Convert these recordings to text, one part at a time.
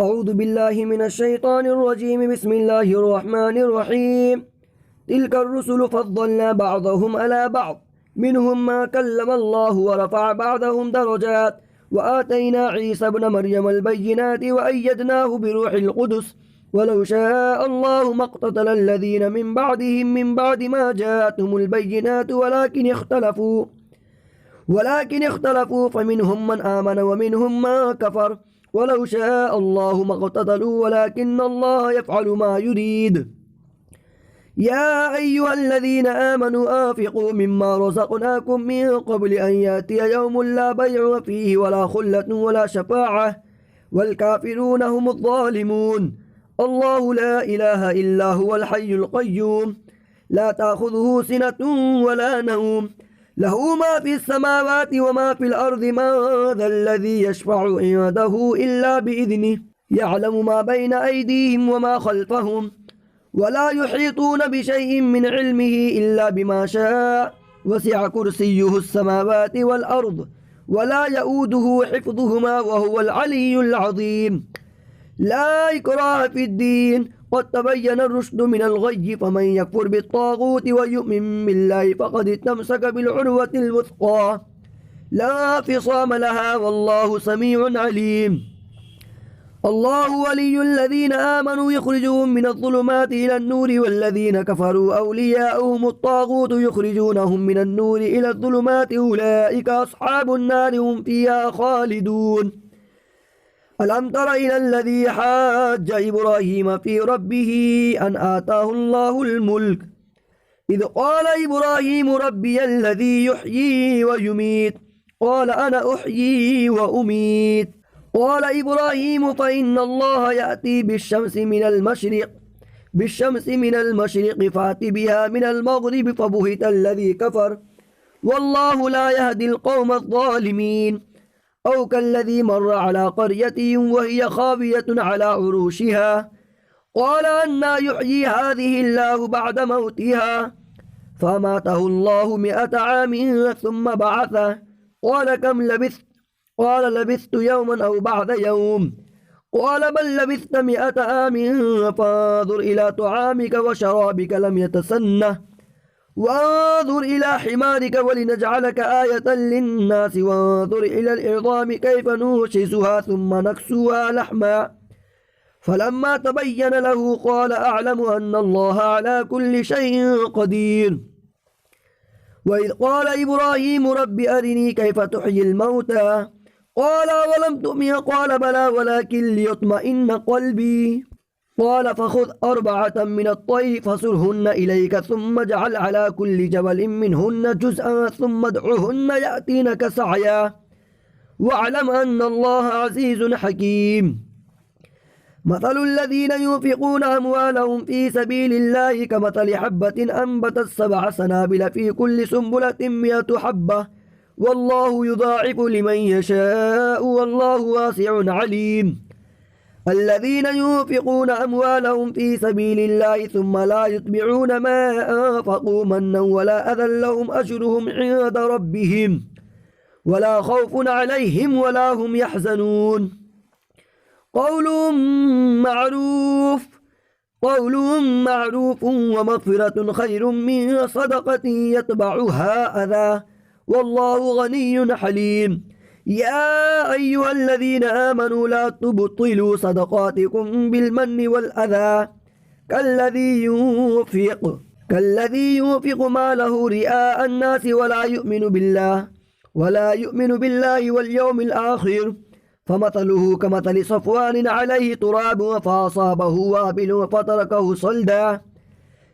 أعوذ بالله من الشيطان الرجيم. بسم الله الرحمن الرحيم. تلك الرسل فضلنا بعضهم على بعض، منهم ما كلم الله ورفع بعضهم درجات، وآتينا عيسى ابن مريم البينات وأيدناه بروح القدس، ولو شاء الله ما اقتتل الذين من بعدهم من بعد ما جاءتهم البينات ولكن اختلفوا فمنهم من آمن ومنهم ما كفر، ولو شاء الله ما اقتتلوا ولكن الله يفعل ما يريد. يا أيها الذين آمنوا آنفقوا مما رزقناكم من قبل أن يأتي يوم لا بيع فيه ولا خلة ولا شفاعة والكافرون هم الظالمون. الله لا إله إلا هو الحي القيوم، لا تأخذه سنة ولا نوم، له ما في السماوات وما في الأرض. من ذا الذي يشفع عنده إلا بإذنه، يعلم ما بين أيديهم وما خلفهم، ولا يحيطون بشيء من علمه إلا بما شاء، وسع كرسيه السماوات والأرض ولا يؤوده حفظهما وهو العلي العظيم. لا إكراه في الدين، قد تبين الرشد من الغي، فمن يكفر بالطاغوت ويؤمن بالله فقد استمسك بالعروة الوثقى لا انفصام لها، والله سميع عليم. الله ولي الذين آمنوا يخرجهم من الظلمات إلى النور، والذين كفروا أولياؤهم الطاغوت يخرجونهم من النور إلى الظلمات، أولئك أصحاب النار هم فيها خالدون. ألم تر إلى الذي حاج إبراهيم في ربه أن آتاه الله الملك، إذ قال إبراهيم ربي الذي يحيي ويميت، قال أنا أحيي وأميت. قال إبراهيم فإن الله يأتي بالشمس من المشرق فأت بها من المغرب، فبهت الذي كفر، والله لا يهدي القوم الظالمين. أو كالذي مر على قرية وهي خاوية على عروشها، قال أنى يحيي هذه الله بعد موتها، فأماته الله 100 عام ثم بعثه، قال كم لبثت؟ قال لبثت يوما أو بعد يوم، قال بل لبثت 100 عام، فانظر إلى طعامك وشرابك لم يتسنه، وانظر إلى حمارك ولنجعلك آية للناس، وانظر إلى العظام كيف ننشزها ثم نكسوها لحما، فلما تبين له قال أعلم أن الله على كل شيء قدير. وإذ قال إبراهيم رب أرني كيف تحيي الموتى، قال ولم تؤمن، قال بلى ولكن ليطمئن قلبي، قال فخذ 4 من الطير فصرهن إليك، ثم اجعل على كل جبل منهن جزءا، ثم ادعهن يأتينك سعيا، واعلم أن الله عزيز حكيم. مثل الذين ينفقون أموالهم في سبيل الله كمثل حبة أنبتت 7 سنابل في كل سنبلة 100 حبة، والله يضاعف لمن يشاء، والله واسع عليم. الذين ينفقون أموالهم في سبيل الله ثم لا يتبعون ما أنفقوا منا ولا أذى لهم أجرهم عند ربهم ولا خوف عليهم ولا هم يحزنون. قول معروف ومغفرة خير من صدقة يتبعها أذى، والله غني حليم. يا أيها الذين آمنوا لا تبطلوا صدقاتكم بالمن والأذى، كالذي ينفق ماله رئاء الناس ولا يؤمن بالله واليوم الآخر، فمثله كمثل صفوان عليه تراب فأصابه وابل فتركه صلدا،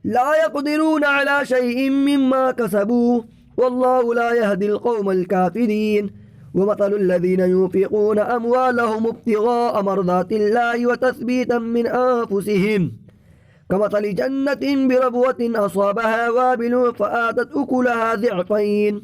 لا يقدرون على شيء مما كسبوا، والله لا يهدي القوم الكافرين. ومثل الذين ينفقون أموالهم ابتغاء مرضات الله وتثبيتا من أنفسهم كمثل جنة بربوة أصابها وابل فآتت أكلها ضعفين،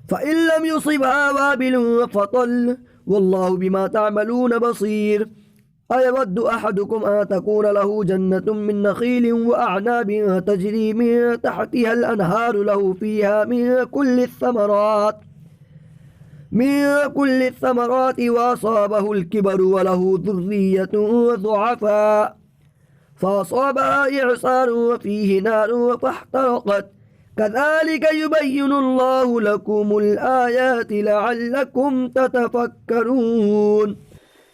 فإن لم يصبها وابل فطل، والله بما تعملون بصير. أيود أحدكم أن تكون له جنة من نخيل وأعناب تجري من تحتها الأنهار له فيها من كل الثمرات، من كل الثمرات وأصابه الكبر وله ذرية ضعفاء فأصابها إعصار وفيه نار فاحترقت كذلك يبين الله لكم الآيات لعلكم تتفكرون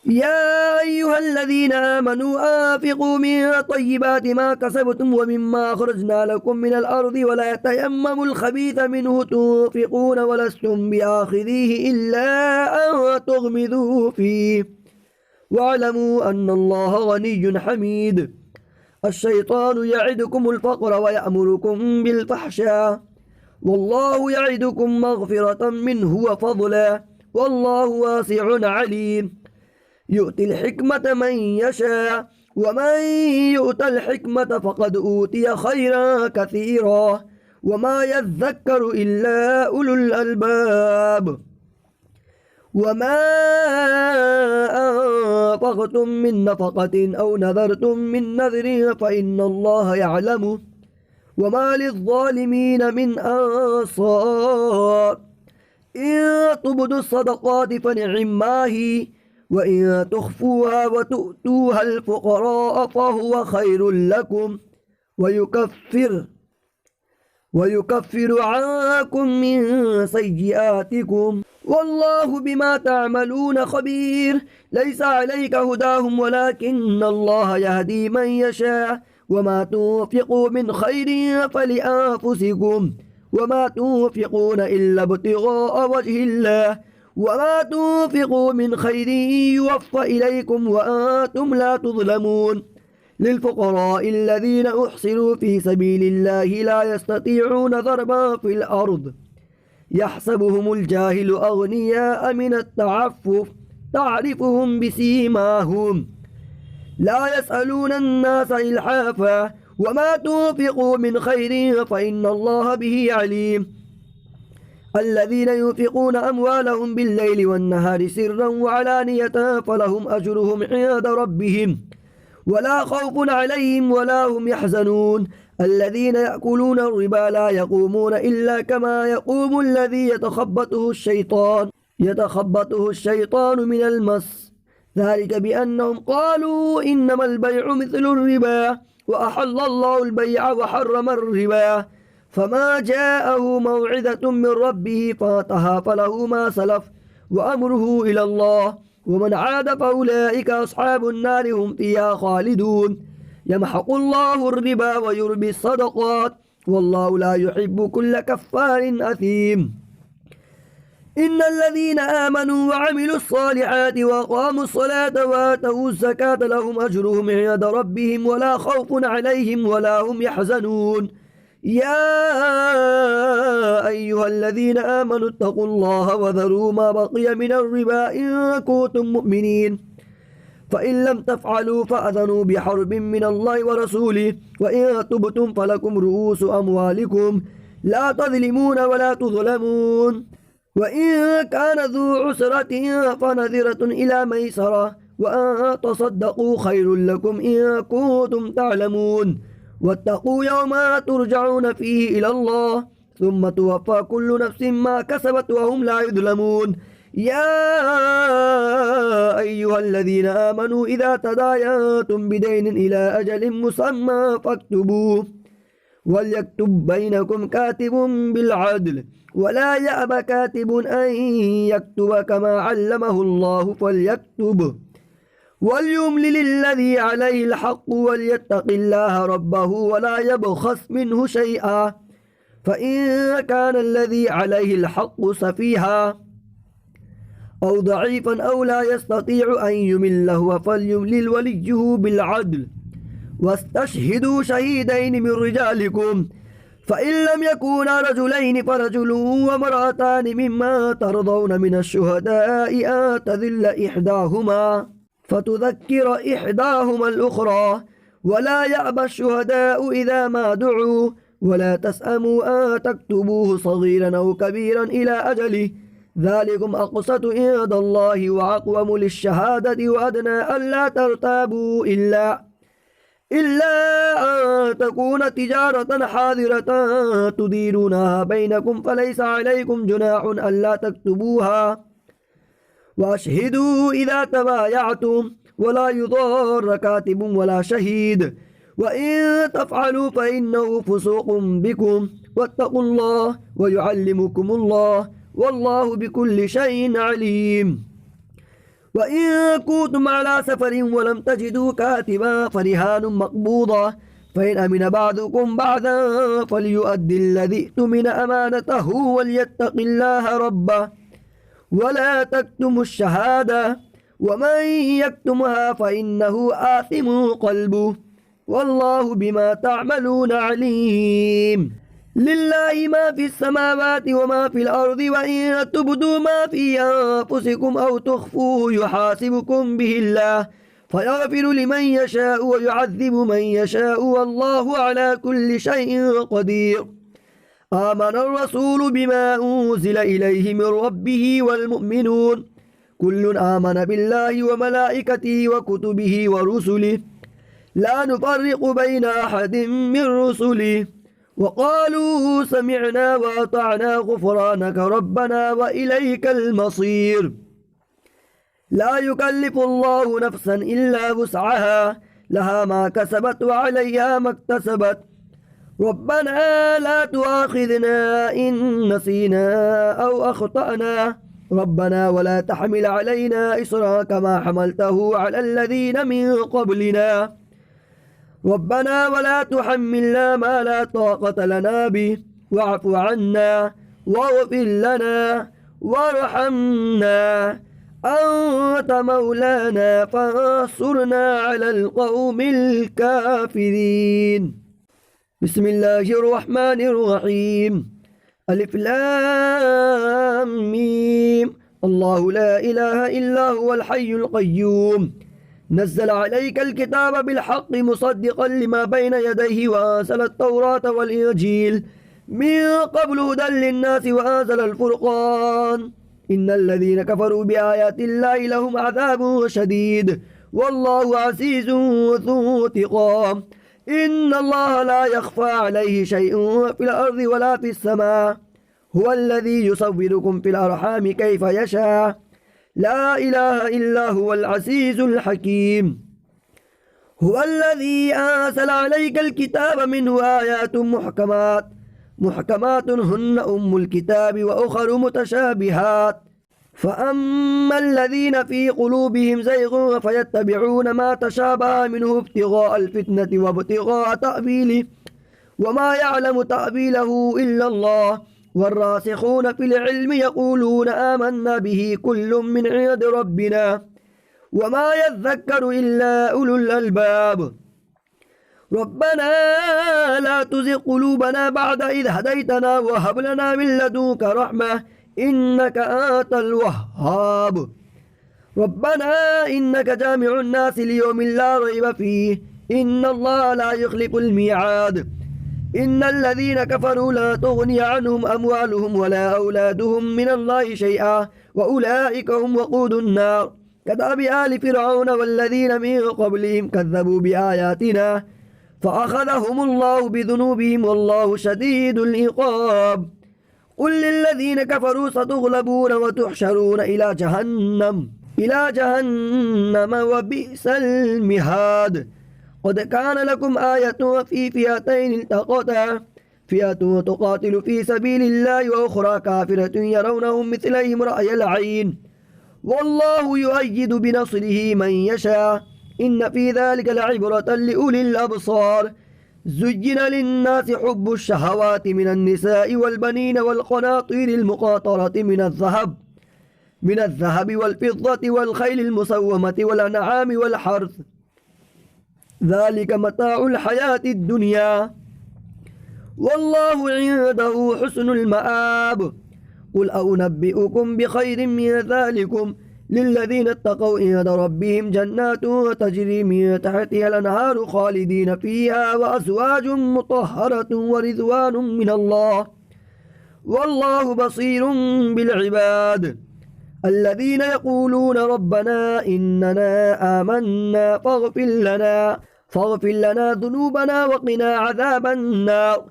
يا أيها الذين آمنوا آنفقوا من طيبات ما كسبتم ومما أخرجنا لكم من الأرض ولا تيمموا الخبيث منه تنفقون ولستم بآخذيه إلا أن تغمضوا فيه واعلموا أن الله غني حميد الشيطان يعدكم الفقر ويأمركم بالفحشاء والله يعدكم مغفرة منه وفضلا والله واسع عليم يؤتي الحكمة من يشاء ومن يؤت الحكمة فقد أوتي خيرا كثيرا وما يذكر إلا أولو الألباب وما أنفقتم من نفقة أو نذرتم من نذر فإن الله يعلمه وما للظالمين من أنصار إن تبدوا الصدقات فنعما هي وإن تخفوها وتؤتوها الفقراء فهو خير لكم ويكفر عنكم من سيئاتكم والله بما تعملون خبير ليس عليك هداهم ولكن الله يهدي من يشاء وما تنفقوا من خير فلأنفسكم وما تنفقون إلا ابتغاء وجه الله وما تنفقوا من خير يوفى إليكم وأنتم لا تظلمون للفقراء الذين أحصروا في سبيل الله لا يستطيعون ضربا في الأرض يحسبهم الجاهل أغنياء من التعفف تعرفهم بسيماهم لا يسألون الناس إلحافا وما تنفقوا من خير فإن الله به عليم الذين ينفقون أموالهم بالليل والنهار سرا وعلانية فلهم أجرهم عند ربهم ولا خوف عليهم ولا هم يحزنون الذين يأكلون الربا لا يقومون إلا كما يقوم الذي يتخبطه الشيطان من المس ذلك بأنهم قالوا إنما البيع مثل الربا وأحل الله البيع وحرم الربا فما جاءه موعظة من ربه فانتهى فله ما سلف وأمره إلى الله ومن عاد فأولئك أصحاب النار هم فيها خالدون يمحق الله الربا ويربي الصدقات والله لا يحب كل كفار أثيم إن الذين آمنوا وعملوا الصالحات وأقاموا الصلاة وآتوا الزكاة لهم أجرهم عند ربهم ولا خوف عليهم ولا هم يحزنون يا أيها الذين آمنوا اتقوا الله وذروا ما بقي من الربا إن كنتم مؤمنين فإن لم تفعلوا فأذنوا بحرب من الله ورسوله وإن تبتم فلكم رؤوس أموالكم لا تظلمون ولا تظلمون وإن كان ذو عسرة فنذرة إلى ميسرة وأن تصدقوا خير لكم إن كنتم تعلمون واتقوا يوما ترجعون فيه إلى الله ثم توفى كل نفس ما كسبت وهم لا يظلمون يا أيها الذين آمنوا إذا تداينتم بدين إلى أجل مسمى فاكتبوه وليكتب بينكم كاتب بالعدل ولا يأب كاتب أن يكتب كما علمه الله فليكتب وليملل الذي عليه الحق وليتق الله ربه ولا يبخس منه شيئا فإن كان الذي عليه الحق سفيها أو ضعيفا أو لا يستطيع أن يمله فليملل وليه بالعدل واستشهدوا شهيدين من رجالكم فإن لم يكونا رجلين فرجل وامرأتان مما ترضون من الشهداء أن تذل إحداهما فتذكر إحداهما الأخرى ولا يأبى الشهداء إذا ما دعوا ولا تسأموا أن تكتبوه صغيرا أو كبيرا إلى أجله ذلكم أقسط عند الله وأقوم للشهادة وأدنى ألا ترتابوا إلا أن تكون تجارة حاضرة تديرونها بينكم فليس عليكم جناح ألا تكتبوها وأشهدوا إذا تبايعتم ولا يضار كاتب ولا شهيد وإن تفعلوا فإنه فسوق بكم واتقوا الله ويعلمكم الله والله بكل شيء عليم. وإن كنتم على سفر ولم تجدوا كاتبا فرهان مقبوضة فإن أمن بعضكم بعضا فليؤدي الذي اؤتمن أمانته وليتق الله ربه ولا تكتموا الشهادة ومن يكتمها فإنه آثم قلبه والله بما تعملون عليم. لله ما في السماوات وما في الأرض وإن تبدوا ما في أنفسكم أو تخفوه يحاسبكم به الله فيغفر لمن يشاء ويعذب من يشاء والله على كل شيء قدير. آمن الرسول بما أنزل إليه من ربه والمؤمنون كل آمن بالله وملائكته وكتبه ورسله لا نفرق بين أحد من رسله وقالوا سمعنا وأطعنا غفرانك ربنا وإليك المصير. لا يكلف الله نفسا إلا وسعها لها ما كسبت وعليها ما اكتسبت ربنا لا تؤاخذنا إن نسينا أو أخطأنا ربنا ولا تحمل علينا إصرا كما حملته على الذين من قبلنا ربنا ولا تحملنا ما لا طاقة لنا به واعف عنا واغفر لنا وارحمنا أنت مولانا فانصرنا على القوم الكافرين. بسم الله الرحمن الرحيم. ألف لام ميم. الله لا إله إلا هو الحي القيوم نزل عليك الكتاب بالحق مصدقا لما بين يديه وأنزل التوراة والإنجيل من قبل هدى للناس وأنزل الفرقان إن الذين كفروا بآيات الله لهم عذاب شديد والله عزيز ذو انتقام. إن الله لا يخفى عليه شيء في الأرض ولا في السماء هو الذي يصوركم في الأرحام كيف يشاء لا إله إلا هو العزيز الحكيم. هو الذي أنزل عليك الكتاب منه آيات محكمات هن أم الكتاب وأخر متشابهات فأما الذين في قلوبهم زيغ فيتبعون ما تشابه منه ابتغاء الفتنة وابتغاء تأويله وما يعلم تأويله إلا الله والراسخون في العلم يقولون آمنا به كل من عند ربنا وما يذكر إلا أولو الألباب. ربنا لا تزغ قلوبنا بعد إذ هديتنا وهب لنا من لدنك رحمة إنك أنت الوهاب. ربنا إنك جامع الناس ليوم لا ريب فيه إن الله لا يخلف الميعاد. إن الذين كفروا لا تغني عنهم أموالهم ولا أولادهم من الله شيئا وأولئك هم وقود النار كدأب آل فرعون والذين من قبلهم كذبوا بآياتنا فأخذهم الله بذنوبهم والله شديد العقاب. قل للذين كفروا ستغلبون وتحشرون إلى جهنم وبئس المهاد. قد كان لكم آية في فئتين التقتا فئة تقاتل في سبيل الله وأخرى كافرة يرونهم مثليهم رأي العين والله يؤيد بنصره من يشاء إن في ذلك لعبرة لأولي الأبصار. زين للناس حب الشهوات من النساء والبنين والقناطير المقاطرة من الذهب والفضة والخيل المسومة والأنعام والحرث ذلك متاع الحياة الدنيا والله عنده حسن المآب. قل أنبئكم بخير من ذلكم للذين اتقوا عند ربهم جنات تجري من تحتها الأنهار خالدين فيها وأزواج مطهرة ورضوان من الله والله بصير بالعباد. الذين يقولون ربنا إننا آمنا فاغفر لنا فاغفر لنا ذنوبنا وقنا عذاب النار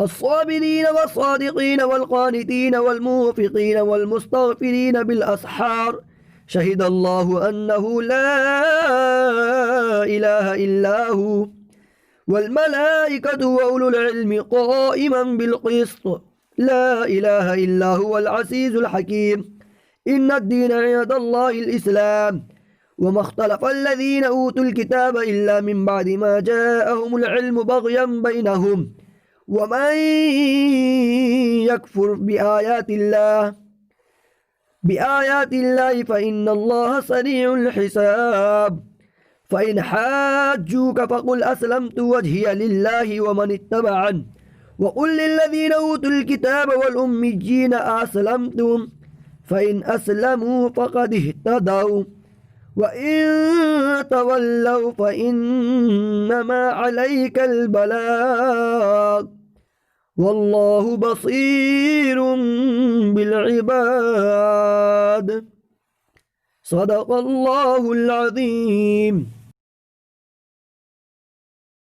الصابرين والصادقين والقانتين والموفقين والمستغفرين بالأسحار شهد الله أنه لا إله إلا هو والملائكة وأولو العلم قائما بالقسط لا إله إلا هو العزيز الحكيم إن الدين عند الله الإسلام وما اختلف الذين أوتوا الكتاب إلا من بعد ما جاءهم العلم بغيا بينهم ومن يكفر بآيات الله فإن الله سريع الحساب فإن حاجوك فقل أسلمت وجهي لله ومن اتبعني وقل للذين أوتوا الكتاب والأميين أسلمتم فإن أسلموا فقد اهتدوا وإن تولوا فإنما عليك البلاغ والله بصير بالعباد صدق الله العظيم.